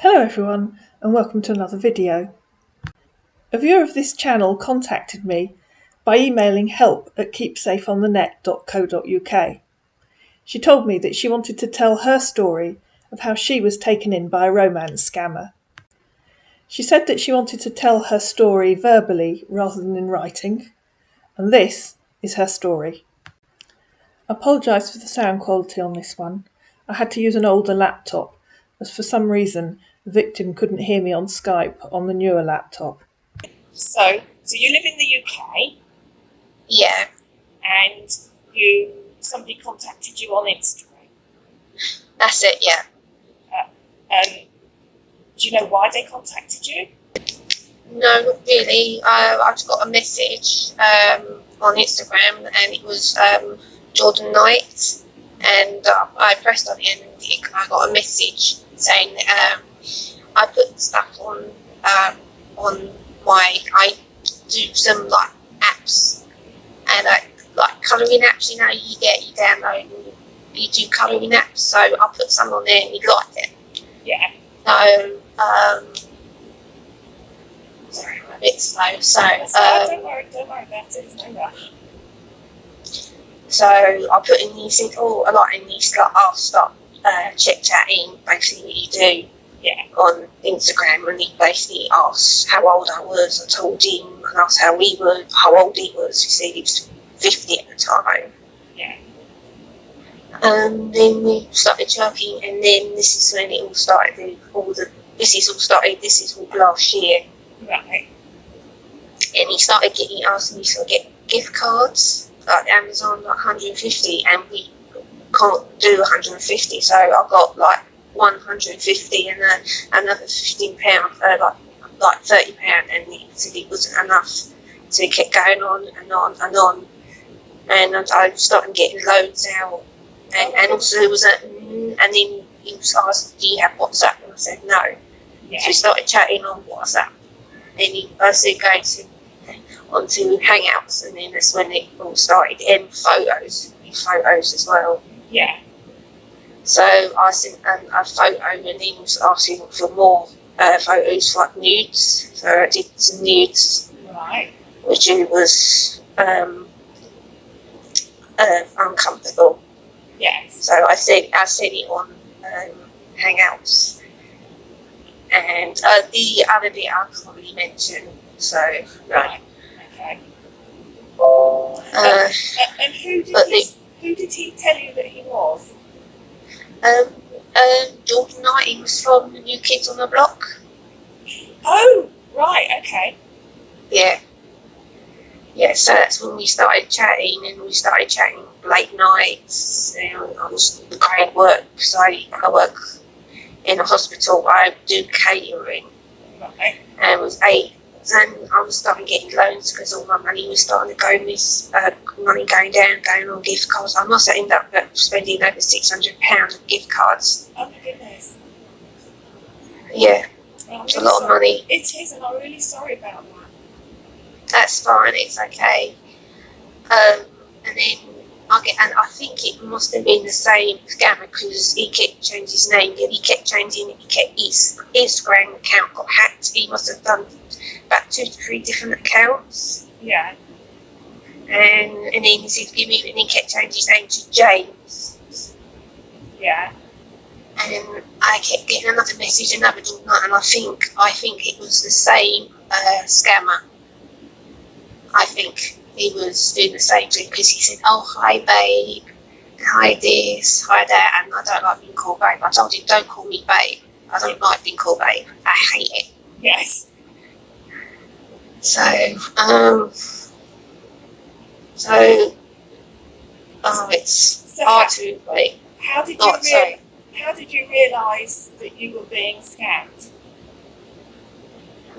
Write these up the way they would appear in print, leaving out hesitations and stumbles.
Hello everyone and welcome to another video. A viewer of this channel contacted me by emailing help@keepsafeonthenet.co.uk. She told me that she wanted to tell her story of how she was taken in by a romance scammer. She said that she wanted to tell her story verbally rather than in writing, and this is her story. I apologise for the sound quality on this one. I had to use an older laptop as for some reason the victim couldn't hear me on Skype on the newer laptop. So you live in the UK, Yeah, and somebody contacted you on Instagram. that's it, yeah. Do you know why they contacted you? No, not really. I just got a message on Instagram, and it was Jordan Knight, and I pressed on it, and I got a message saying that I put stuff on I do some like apps, and like colouring apps. You know, you download and you do colouring apps. So I put some on there, and he liked it. Yeah. So sorry, I'm a bit slow. So Don't worry about it. There's no rush. so I put in, he said, oh, a lot in these, like, I'll start chit chatting, basically what you do on Instagram, and he basically asked how old I was. I told him, and asked how old he was. He said he was 50 at the time. Yeah. And then we started chatting, and then this is when it all started. This is all last year. Right. And he started asking me to get gift cards, like Amazon, like 150, and we can't do 150, so I got like 150 and another £15, like £30, and he said it wasn't enough, so he kept going on and on and on, and I started getting loads out, and also there was and then he was asked, do you have WhatsApp? And I said no. Yeah. So we started chatting on WhatsApp, and I said going onto Hangouts, and then that's when it all started. And photos as well. Yeah. So I sent a photo, and then he was asking for more photos, like nudes. So I did some nudes, Right. which was uncomfortable. Yes. So I said it on Hangouts, and the other bit I can't really mention. So Right. Okay. And who did he tell you that he was? Jordan Knight, he was from the New Kids on the Block. Oh, right. Okay. Yeah. Yeah, so that's when we started chatting, and we started chatting late nights. I was great work, because I work in a hospital. I do catering, Right. and it was 8. And I was starting getting loans because all my money was starting to go money going down, going on gift cards. I must have ended up spending over £600 on gift cards. Oh my goodness. Yeah, Well, it's a lot of money. It is, and I'm really sorry about that. That's fine, it's okay. And then I think it must have been the same scammer, because he kept changing his name, and he kept changing it. His Instagram account got hacked. He must have done about 2 to 3 different accounts. Yeah. And then he said, and he kept changing his name to James. Yeah. And then I kept getting another message, and I think it was the same scammer. I think he was doing the same thing, because he said, oh, hi babe, hi this, hi that, and I don't like being called babe. I told him, don't call me babe. I don't like being called babe. I hate it. Yes. So, it's hard to, like, How did you realise that you were being scammed?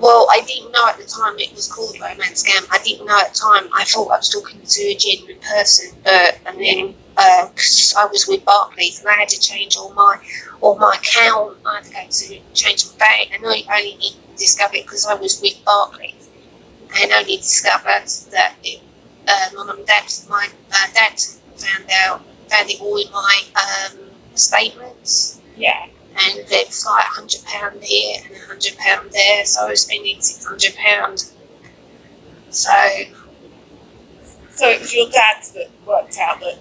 well, I didn't know at the time it was called romance scam. I didn't know at the time. I thought I was talking to a genuine person, and then because I was with Barclays, and I had to change all my account. I had to go to change my bank, and I only discovered it because I was with Barclays, and only discovered that my dad found it all in my statements. Yeah. and there was like £100 here and £100 there, so I was spending £600. So it was your dad that worked out that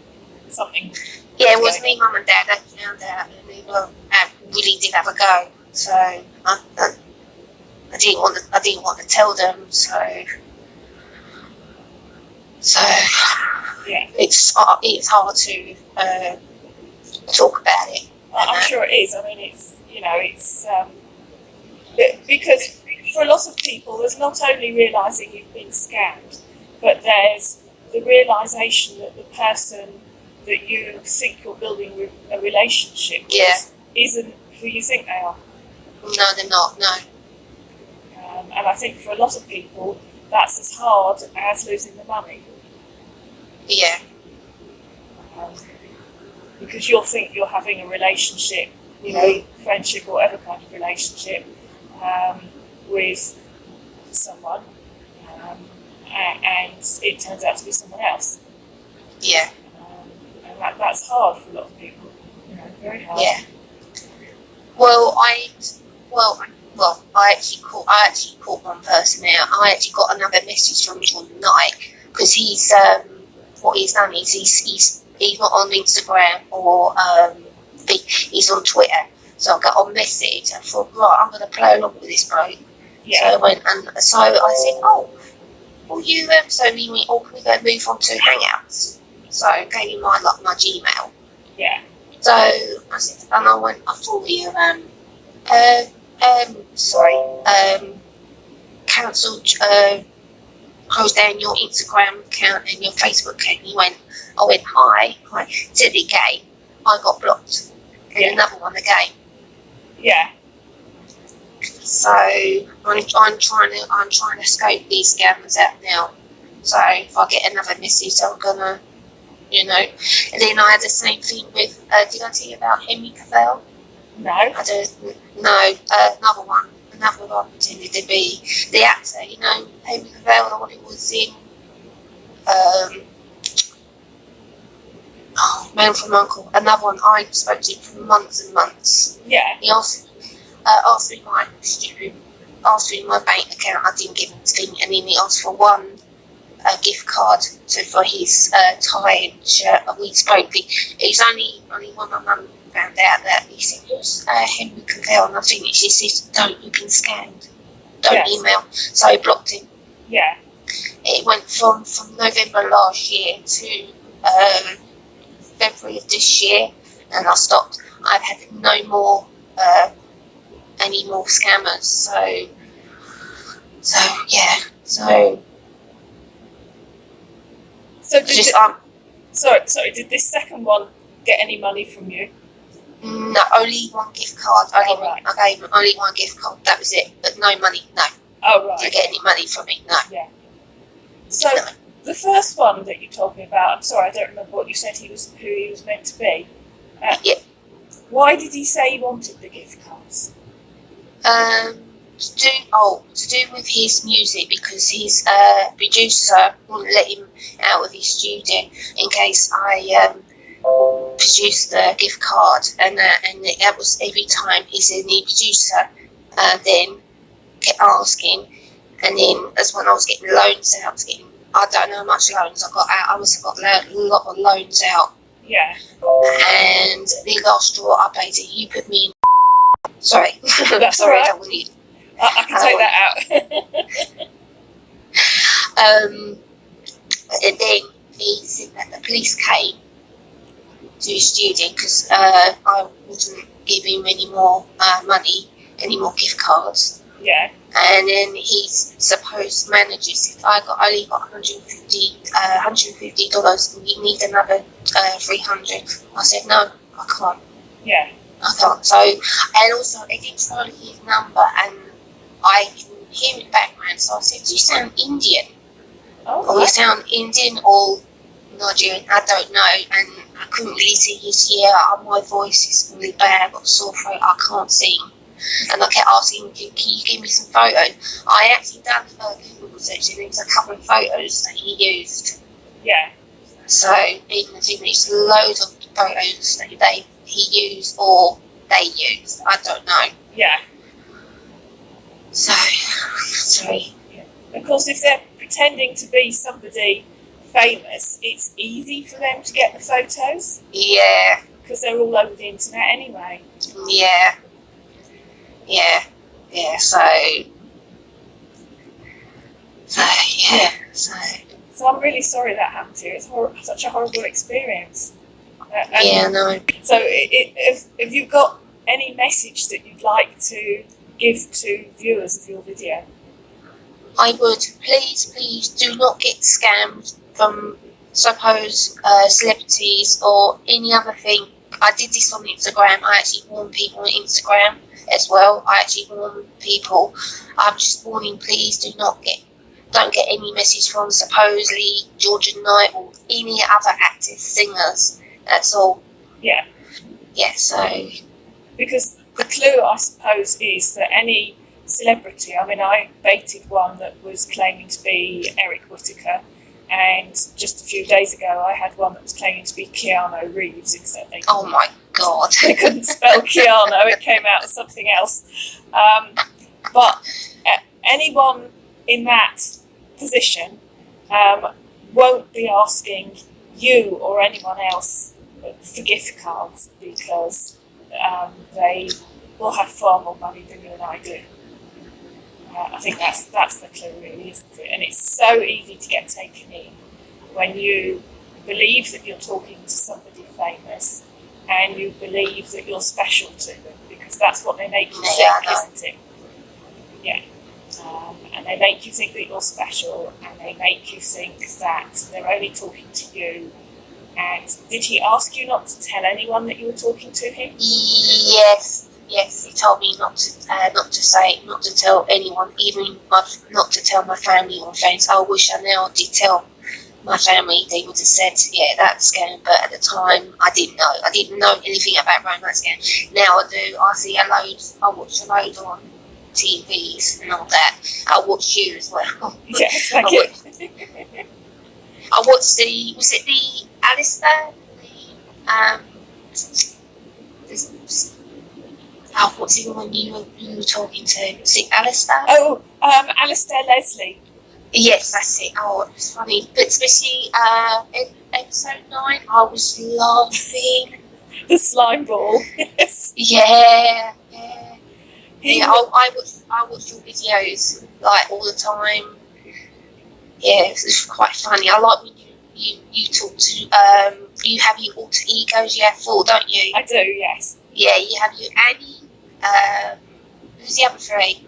something. yeah, it was me, mum, and dad that found out, and they really did have a go. So I didn't want to tell them. So Yeah, it's hard to talk about it. I'm sure it is. I mean, it's because for a lot of people, there's not only realising you've been scammed, but there's the realisation that the person that you think you're building a relationship with isn't who you think they are. No, they're not. No. And I think for a lot of people, that's as hard as losing the money. Yeah. Because you'll think you're having a relationship, friendship or whatever kind of relationship with someone, and it turns out to be someone else. Yeah. And that's hard for a lot of people. Very hard. Yeah. Well, I actually caught one person out. I actually got another message from him on the night, because he's what he's done is he's not on Instagram or he's on Twitter. So I got a message. I thought, right, I'm going to play along with this bloke. Yeah. So I went, and so I said, oh, will you? So we went, oh, can we go move on to Hangouts? So I gave him my Gmail. Yeah. So I said, and I went, I thought you cancelled, closed down your Instagram account and your Facebook account. I went, hi, did it again? I got blocked, and another one again. Yeah. So I'm trying to scope these scammers out now. So if I get another message, I'm gonna, And then I had the same thing with. Did I tell you about Henry Cavill? No. Another one pretended to be the actor. Henry Cavill, the one who was in Man from U.N.C.L.E. Another one I spoke to for months and months. Yeah. He asked me my bank account. I didn't give him anything, and then he asked for one gift card for his tie and shirt. And we spoke. It's only when my mum found out that he said, "Who's Henry Cavill?" And I think she said, "Don't, you've been scammed. Don't email." So I blocked him. Yeah. It went from November last year to February of this year, and I stopped. I've had no more any more scammers. So yeah. So did this second one get any money from you? No, only one gift card. I gave him only one gift card. That was it. But no money. No. Oh right. Didn't get any money from me. No. Yeah. So the first one that you told me about, I'm sorry, I don't remember what you said. Who he was meant to be. Yeah. Why did he say he wanted the gift cards? To do with his music, because his producer wouldn't let him out of his studio in case I produced the gift card, and that was every time he said the producer then kept asking, and then as when I was getting loans out, I don't know how much loans I got out. I must have got a lot of loans out. Yeah. And the last straw I paid it, you put me in. Sorry. That's sorry, all right. I don't need. I can take that out. And then he said that the police came to his studio because I wouldn't give him any more money, any more gift cards. Yeah. And then his supposed manager said, I only got $150 and you need another $300. I said, no, I can't. Yeah. I can't. So, and also I didn't tell his number, and I can hear in the background, so I said, do you sound Indian? Oh, Or you sound Indian or Nigerian? I don't know. And I couldn't really see his my voice is really bad, I've got a sore throat, I can't sing. And I kept asking, can you give me some photos? I actually done Google search, and there was a couple of photos that he used. Yeah. So even the thing, there's loads of photos that he used, or they use. I don't know. Yeah. So, sorry. Yeah. Of course, if they're pretending to be somebody famous, it's easy for them to get the photos. Yeah. Because they're all over the internet anyway. Yeah. Yeah. Yeah. So yeah. So I'm really sorry that happened to you. It's such a horrible experience. Yeah, no. So if you've got any message that you'd like to give to viewers of your video? I would please do not get scammed from suppose celebrities or any other thing. I did this on Instagram. I actually warn people on Instagram as well. I actually warn people. I'm just warning, please don't get any message from supposedly Georgia Knight or any other actors, singers. That's all. Yeah. Yeah, so... Because the clue, I suppose, is that any celebrity, I mean, I baited one that was claiming to be Eric Whittaker, and just a few days ago I had one that was claiming to be Keanu Reeves, except they oh my God. they couldn't spell Keanu, it came out as something else. But anyone in that position won't be asking you or anyone else for gift cards, because they will have far more money than you and I do. I think that's the clue, really, isn't it? And it's so easy to get taken in when you believe that you're talking to somebody famous and you believe that you're special to them, because that's what they make you think, isn't it? Yeah. And they make you think that you're special, and they make you think that they're only talking to you. And did he ask you not to tell anyone that you were talking to him? Yes, he told me not to tell anyone, even not to tell my family or friends. I wish I now did tell my family. They would have said, yeah, that's scam. But at the time, I didn't know. I didn't know anything about romance scam. Now I do. I see a load. I watch a load on TVs and all that. I watch you as well. Yeah, thank you. I watched was it the Alistair? What's the one you were talking to? Was it Alistair? Oh, Alistair Leslie. Yes, that's it. Oh, it was funny. But especially episode 9, I was laughing. The slime ball. Yes. Yeah. I watch your videos like all the time. Yeah, it's quite funny. I like when you talk to you have your alter egos. You have 4, don't you? I do, yes. Yeah, you have your Annie. Who's the other 3?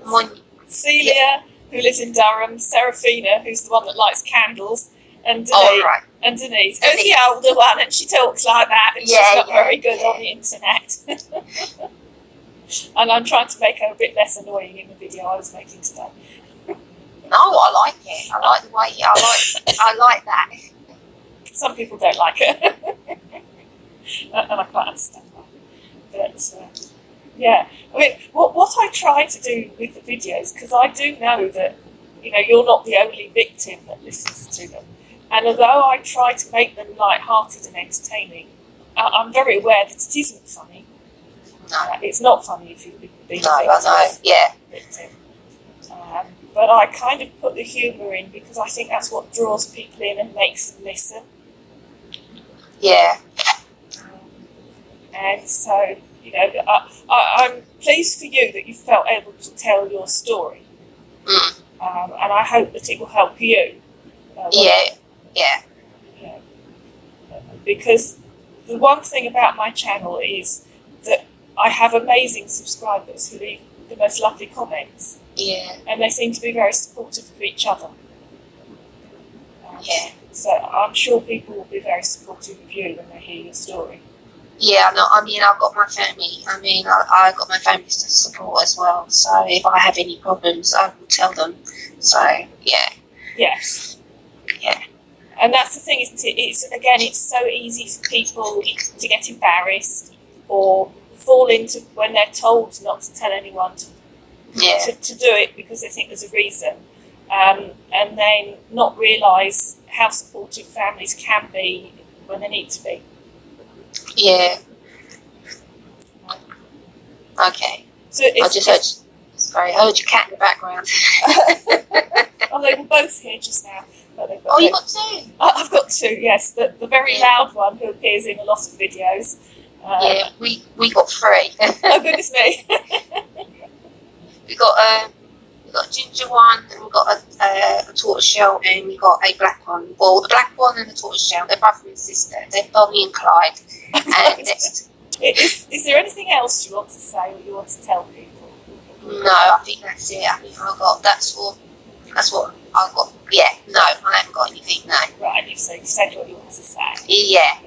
Celia, who lives in Durham. Seraphina, who's the one that lights candles. And Denise. Oh, right. And Denise. Who's the older one, and she talks like that, and she's not very good on the internet. And I'm trying to make her a bit less annoying in the video I was making today. No, I like it. I like the way. I like that. Some people don't like it, and I quite understand that. But yeah, I mean, what I try to do with the videos, because I do know that you're not the only victim that listens to them, and although I try to make them light-hearted and entertaining, I'm very aware that it isn't funny. No. It's not funny if you've been a victim. I know. Yeah. Victim. But I kind of put the humour in because I think that's what draws people in and makes them listen. Yeah. And so, I'm pleased for you that you felt able to tell your story. And I hope that it will help you. Yeah. Because the one thing about my channel is that I have amazing subscribers who leave the most lovely comments. Yeah. And they seem to be very supportive of each other. Yeah. So I'm sure people will be very supportive of you when they hear your story. Yeah, no, I mean, I've got my family. I mean, I got my family to support as well. So if I have any problems, I will tell them. So, yeah. Yes. Yeah. And that's the thing, isn't it? It's so easy for people to get embarrassed or fall into, when they're told not to tell anyone, to do it because they think there's a reason. And then not realise how supportive families can be when they need to be. Yeah. Okay. So I heard your cat in the background. Oh, they were both here just now. You got two? I've got two, yes. The very loud one who appears in a lot of videos. Yeah, we got three. Oh, goodness me. we got a ginger one, and we got a tortoiseshell, and we got a black one. Well, the black one and the tortoiseshell, they're brother and sister. They're Bonnie and Clyde. And next. Is there anything else you want to say or you want to tell people? No, I think that's it. I think that's what I've got. Yeah, no, I haven't got anything, no. Right, you said what you want to say. Yeah.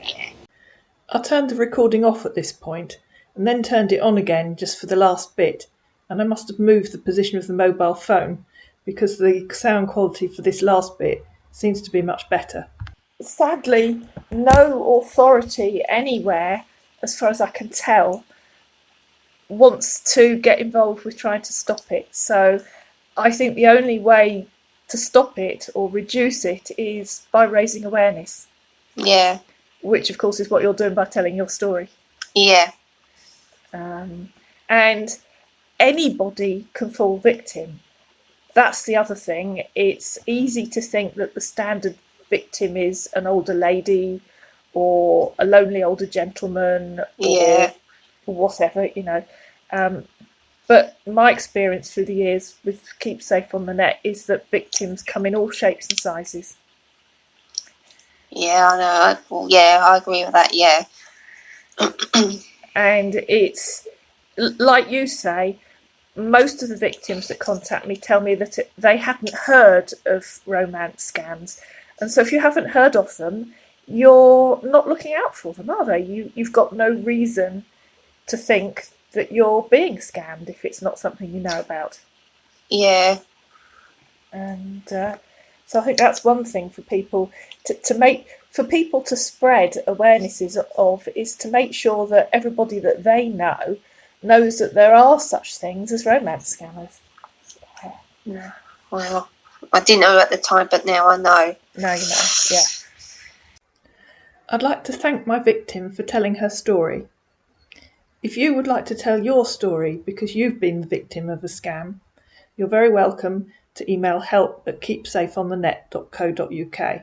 I turned the recording off at this point and then turned it on again just for the last bit, and I must have moved the position of the mobile phone because the sound quality for this last bit seems to be much better. Sadly, no authority anywhere, as far as I can tell, wants to get involved with trying to stop it. So I think the only way to stop it or reduce it is by raising awareness. Yeah. Which, of course, is what you're doing by telling your story. Yeah. And anybody can fall victim. That's the other thing. It's easy to think that the standard victim is an older lady or a lonely older gentleman or whatever, but my experience through the years with Keep Safe on the Net is that victims come in all shapes and sizes. Yeah, I know. Well, yeah, I agree with that, yeah. And it's, like you say, most of the victims that contact me tell me that they hadn't heard of romance scams. And so if you haven't heard of them, you're not looking out for them, are they? You've got no reason to think that you're being scammed if it's not something you know about. Yeah. And so I think that's one thing for people for people to spread awarenesses of, is to make sure that everybody that they know knows that there are such things as romance scammers. Yeah. Well, I didn't know at the time, but now I know. Now you know, yeah. I'd like to thank my victim for telling her story. If you would like to tell your story because you've been the victim of a scam, you're very welcome to email help@keepsafeonthenet.co.uk.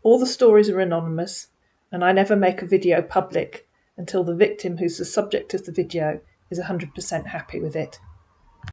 All the stories are anonymous, and I never make a video public until the victim who's the subject of the video is 100% happy with it.